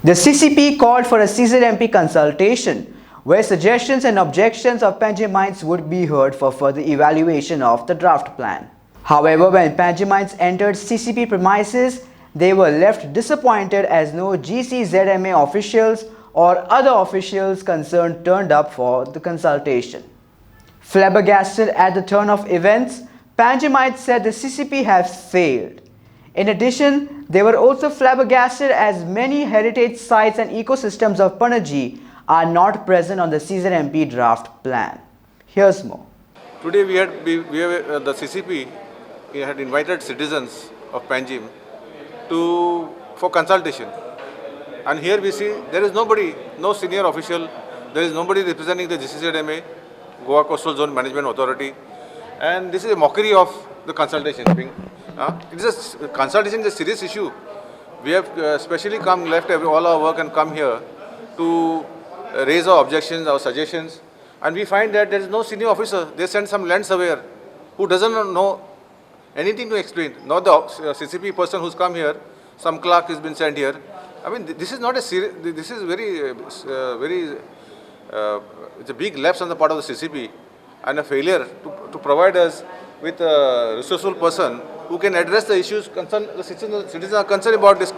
The CCP called for a CZMP consultation where suggestions and objections of Panjim would be heard for further evaluation of the draft plan. However, when Panjim entered CCP premises, they were left disappointed as no GCZMA officials or other officials concerned turned up for the consultation. Flabbergasted at the turn of events, Panjim said the CCP has failed. In addition, they were also flabbergasted as many heritage sites and ecosystems of Panaji are not present on the CZMP draft plan. Here's more. Today the CCP had invited citizens of Panjim for consultation. And here we see there is nobody, no senior official, there is nobody representing the GCZMA, Goa Coastal Zone Management Authority. And this is a mockery of the consultation. Consultation is a serious issue. We have specially left all our work and come here to raise our objections, our suggestions. And we find that there is no senior officer. They send some land surveyor who doesn't know anything to explain. Not the CCP person who's come here, some clerk has been sent here. I mean, this is not a serious, this is it's a big lapse on the part of the CCP and a failure to provide us with a resourceful person who can address the issues the citizens are concerned about this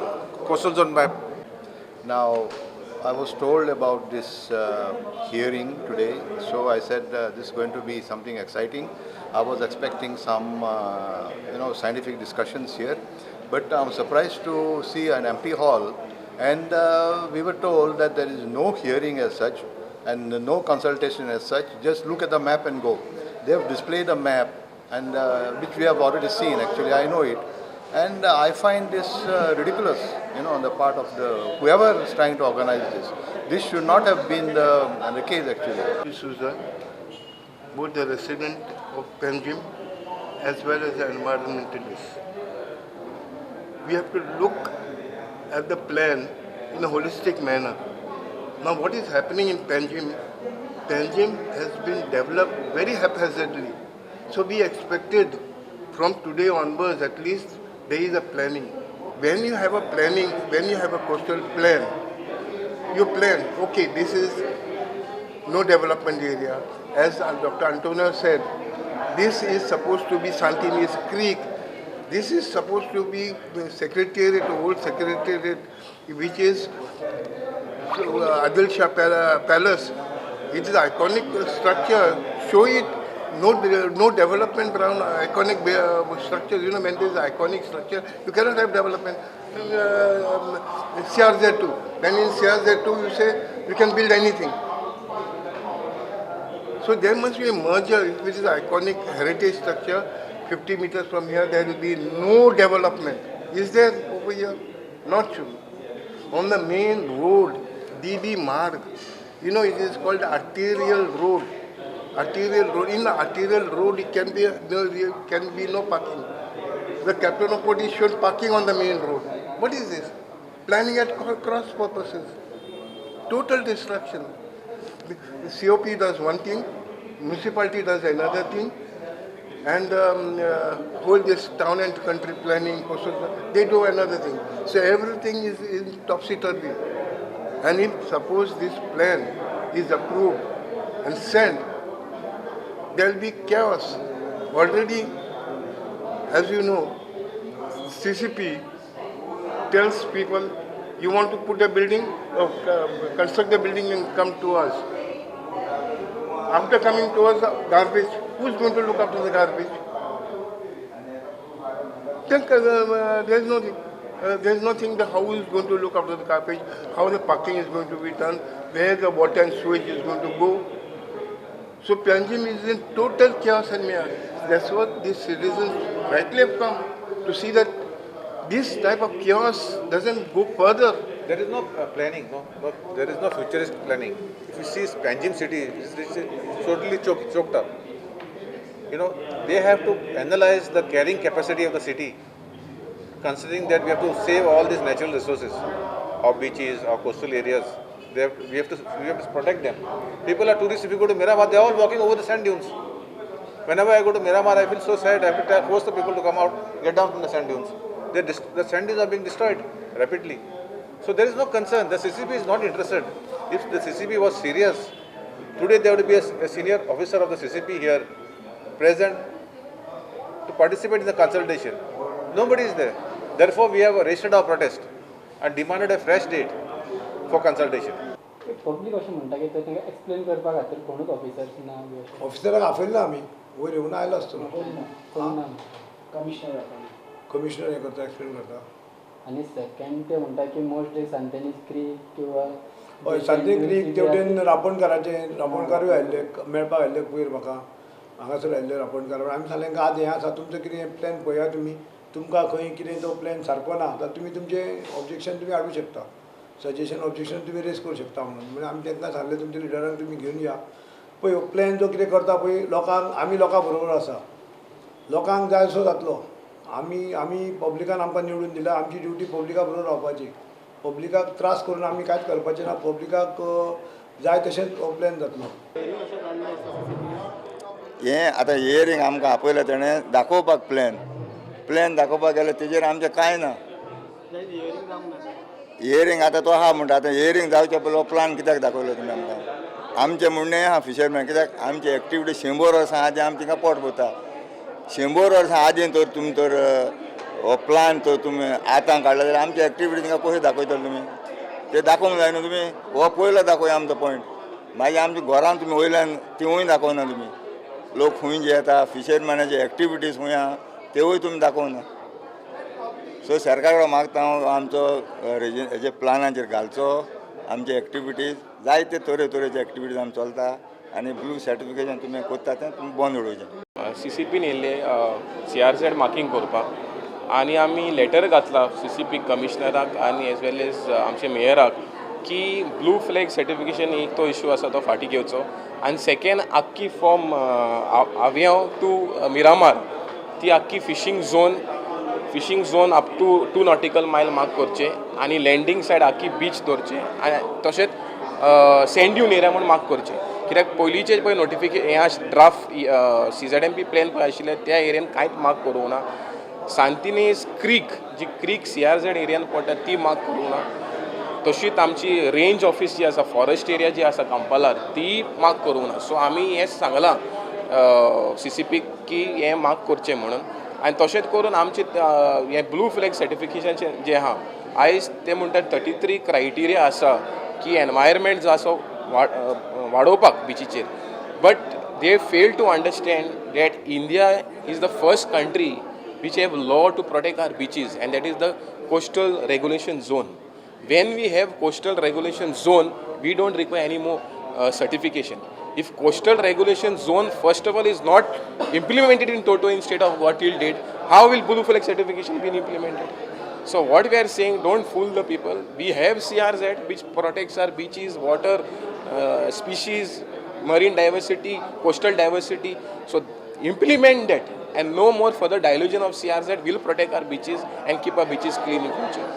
coastal zone map. Now, I was told about this hearing today, so I said this is going to be something exciting. I was expecting some, scientific discussions here, but I'm surprised to see an empty hall. And we were told that there is no hearing as such and no consultation as such. Just look at the map and go. They have displayed a map, and which we have already seen. Actually, I know it. And I find this ridiculous, on the part of whoever is trying to organize this. This should not have been the case, actually. D'Souza, both the resident of Panjim as well as the environmentalist. We have to look at the plan in a holistic manner. Now, what is happening in Panjim? Panjim has been developed very haphazardly. So we expected from today onwards at least there is a planning. When you have a planning, when you have a coastal plan, you plan, okay, this is no development area. As Dr. Antonio said, this is supposed to be Santinis Creek. This is supposed to be the secretariat, the old secretariat, which is Adil Shah Palace. It is an iconic structure. Show it. No development around iconic structures. When there is an iconic structure, you cannot have development. CRZ2. Then in CRZ2, you say you can build anything. So there must be a merger, which is an iconic heritage structure. 50 meters from here, there will be no development. Is there over here? Not true. On the main road, DB Marg, it is called arterial road. Arterial road. In the arterial road, it can be no parking. The captain of police showed parking on the main road. What is this? Planning at cross purposes. Total destruction. The COP does one thing, municipality does another thing, and whole this town and country planning, they do another thing. So everything is in topsy-turvy. And if suppose this plan is approved and sent, there will be chaos. Already, as you know, CCP tells people, you want to put a building, construct a building and come to us. After coming to us, garbage, who's going to look after the garbage? There's nothing, how is going to look after the garbage, how the parking is going to be done, where the water and sewage is going to go. So Panjim is in total chaos and chaos. That's what these citizens rightly have come to see, that this type of chaos doesn't go further. There is no planning, there is no futurist planning. If you see Panjim city, it's totally choked up. They have to analyze the carrying capacity of the city, considering that we have to save all these natural resources, our beaches, our coastal areas. We have to protect them. People are tourists. If you go to Miramar, they are all walking over the sand dunes. Whenever I go to Miramar, I feel so sad. I have to force the people to come out, get down from the sand dunes. The sand dunes are being destroyed rapidly. So there is no concern. The CCP is not interested. If the CCP was serious, today there would be a senior officer of the CCP here present to participate in the consultation. Nobody is there. Therefore, we have registered our protest and demanded a fresh date for consultation. Public अशें म्हणटा की तांकां explain करपा खातीर कोणूच officers ना B अशें ऑफिसराक आपयला आमी वयर येवन आयलो आसतलो कोण ना कमिशनर कमिशनर हें करता एक्सप्लेन करता आनी सेकंड ते म्हणटा की मोस्ट डे सांतेनीज क्रीक किंवा हय सांजे क्रीक तेवटेन रापणकारूय आयिल्ले मेळपाक आयिल्ले पयर म्हाका हांगासर आयिल्ले रापणकार आमी सांगलें की आद हें आसा तुमचो कितें प्लॅन पळया तुमी तुमकां खंय कितें तो प्लॅन सारको ना जाल्यार तुमी तुमचें ऑब्जेक्शन तुमी हाडूं शकता सजेशन ऑब्जेक्शन तुमी रेज करूं शकता म्हणून आमी तांकां सांगलें तुमच्या लिडरांक तुमी घेवन या पळय प्लॅन जो कितें करता पळय लोकांक आमी लोकां बरोबर आसा लोकांक जाय असो जातलो आमी पब्लिकान आमकां निवडून दिला आमची ड्युटी पब्लिका बरोबर रावपाची पब्लिकाक त्रास करून आमी कांयच करपाचें ना पब्लिकाक जाय तशेंच हो प्लॅन जातलो हें आतां हियरींग आमकां आपयलें तेणें दाखोवपाक प्लॅन दाखोवपाक गेले तेजेर आमचें कांय ना हियरींग आतां तो आहा म्हणटा आतां हियरींग जावचे पयलो प्लान कित्याक दाखयलो तुमी आमकां आमचें म्हणणें आहा फिशरमॅन कित्याक आमची एक्टिविटी 100 वर्सां आदी आमी तिंगा पोट भरता 100 वर्सां आदीं तर तुमी तर हो प्लान तर तुमी आतां काडला जाल्यार आमची एक्टिविटी तिंगा कशी दाखयतले तुमी ते दाखोवंक जाय न्हू तुमी हो पयलो दाखोवया आमचो पॉयंट मागीर आमच्या घरान तुमी वयल्यान तिवूय दाखोवना तुमी लोक खूंय जे येता फिशरमॅनाचे एक्टिविटीज खूंय आहा तेवूय तुमी दाखोवना सो सरकार कडेन मागता हांव आमचो हेजे प्लानाचेर घालचो आमचे एक्टिविटीज जायते तरेचे एक्टिविटीज आमी चलता आनी ब्लू सर्टिफिकेशन तुमी कोत्ता तें तुमी बंद उडोवचें CCPन येयल्ले CRZ मार्किंग करपाक आनी आमी लेटर घातला CCP कमिशनराक आनी एज वेल एज आमचे मेयराक की ब्लू फ्लॅग सर्टिफिकेशन एक तो इशू आसा तो फाटीं घेवचो आनी सेकेंड आख्खी फ्रॉम आवियांव टू मिरामार ती आख्खी fishing zone up to 2 nautical mile mark करचे आनी लँडींग सायड आख्खी बीच दवरचे आनी तशेंच सँड ड्यून एरिया म्हणून मार्क करचे कित्याक पयलींचे पळय नोटिफिकेशन हें ड्राफ्ट CZMP प्लॅन पळय आशिल्ले त्या एरियान कांयच मार्क करूंक ना सांतिनेज क्रीक जी क्रीक CRZ एरियान पडटा ती मार्क करूंक ना तशीच आमची रेंज ऑफिस जी आसा फॉरेस्ट एरिया जी आसा कांपालार ती मार्क करूंक ना सो आमी हें सांगलां CCP की हें मार्क करचें म्हणून आनी तशेंच करून आमचे हें ब्लू फ्लॅग सर्टिफिकेशन जें आहा आयज ते म्हणटात 33 क्रायटेरिया आसा की एनवायरमेंट जो आसा वाडोवपाक बिचीचेर but they fail to understand that India is the first country which have law to protect our beaches and that is the coastal regulation zone when we have coastal regulation zone we don't require any more certification if coastal regulation zone first of all is not implemented in toto in state of Goa till date how will blue flag certification be implemented so what we are saying don't fool the people we have CRZ which protects our beaches water species marine diversity coastal diversity so implement that and no more further dilution of CRZ will protect our beaches and keep our beaches clean in future